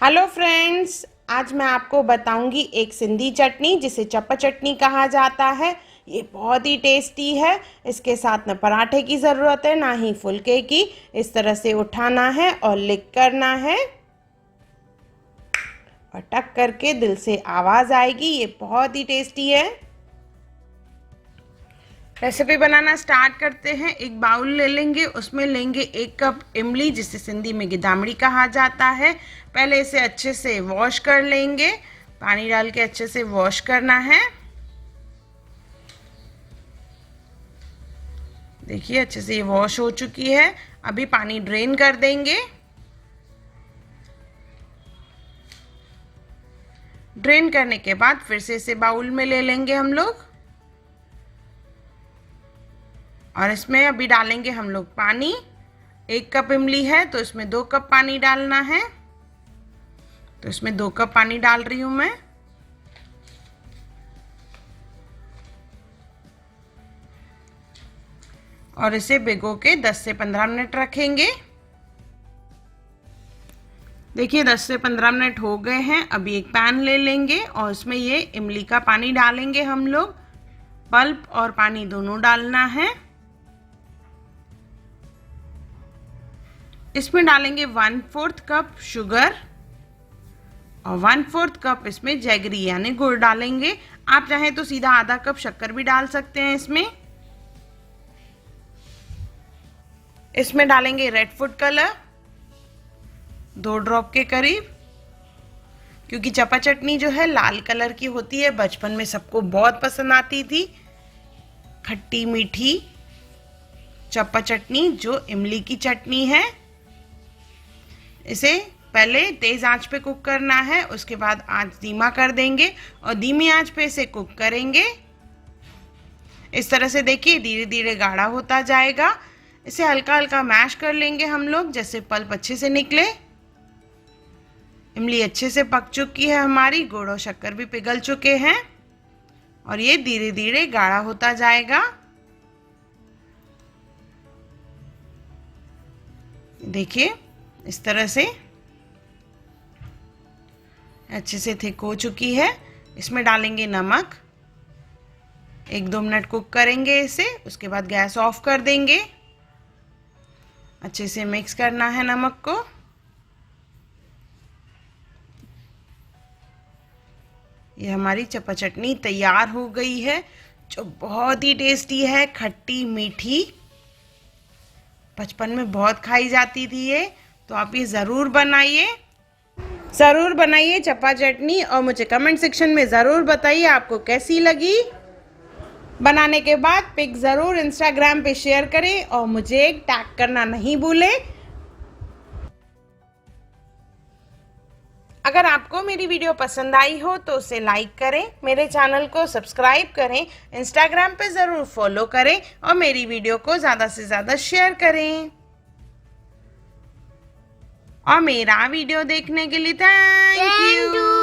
Hello friends, आज मैं आपको बताऊंगी एक सिंधी चटनी जिसे चप्पा चटनी कहा जाता है। ये बहुत ही टेस्टी है। इसके साथ न पराठे की ज़रूरत है ना ही फुलके की। इस तरह से उठाना है और लिक करना है और टक करके दिल से आवाज़ आएगी। ये बहुत ही टेस्टी है। रेसिपी बनाना स्टार्ट करते हैं। एक बाउल ले लेंगे, उसमें लेंगे 1 कप इमली जिसे सिंधी में गिदामड़ी कहा जाता है। पहले इसे अच्छे से वॉश कर लेंगे, पानी डाल के अच्छे से वॉश करना है। देखिए अच्छे से ये वॉश हो चुकी है। अभी पानी ड्रेन कर देंगे। ड्रेन करने के बाद फिर से इसे बाउल में ले लेंगे हम लोग और इसमें अभी डालेंगे हम लोग पानी। 1 कप इमली है तो इसमें 2 कप पानी डालना है, तो इसमें 2 कप पानी डाल रही हूं मैं। और इसे भिगो के 10 से 15 मिनट रखेंगे। देखिए 10 से 15 मिनट हो गए हैं। अभी एक पैन ले लेंगे और इसमें ये इमली का पानी डालेंगे हम लोग। पल्प और पानी दोनों डालना है। इसमें डालेंगे 1/4 कप शुगर और 1/4 कप इसमें जैगरी यानी गुड़ डालेंगे। आप चाहें तो सीधा आधा कप शक्कर भी डाल सकते हैं। इसमें डालेंगे रेड फूड कलर 2 ड्रॉप के करीब, क्योंकि चप्पा चटनी जो है लाल कलर की होती है। बचपन में सबको बहुत पसंद आती थी खट्टी मीठी चप्पा चटनी जो इमली की चटनी है। इसे पहले तेज आंच पे कुक करना है, उसके बाद आंच धीमा कर देंगे और धीमी आंच पे इसे कुक करेंगे। इस तरह से देखिए धीरे धीरे गाढ़ा होता जाएगा। इसे हल्का हल्का मैश कर लेंगे हम लोग, जैसे पल्प अच्छे से निकले। इमली अच्छे से पक चुकी है हमारी, गुड़ और शक्कर भी पिघल चुके हैं और ये धीरे धीरे गाढ़ा होता जाएगा। देखिए इस तरह से अच्छे से थिक हो चुकी है। इसमें डालेंगे नमक। 1-2 मिनट कुक करेंगे इसे, उसके बाद गैस ऑफ कर देंगे। अच्छे से मिक्स करना है नमक को। ये हमारी चप्पा चटनी तैयार हो गई है, जो बहुत ही टेस्टी है, खट्टी मीठी। बचपन में बहुत खाई जाती थी ये, तो आप ये ज़रूर बनाइए चप्पा चटनी और मुझे कमेंट सेक्शन में ज़रूर बताइए आपको कैसी लगी। बनाने के बाद पिक ज़रूर इंस्टाग्राम पे शेयर करें और मुझे टैग करना नहीं भूलें। अगर आपको मेरी वीडियो पसंद आई हो तो उसे लाइक करें, मेरे चैनल को सब्सक्राइब करें, इंस्टाग्राम पे ज़रूर फॉलो करें और मेरी वीडियो को ज़्यादा से ज़्यादा शेयर करें। और मेरा वीडियो देखने के लिए थैंक यू।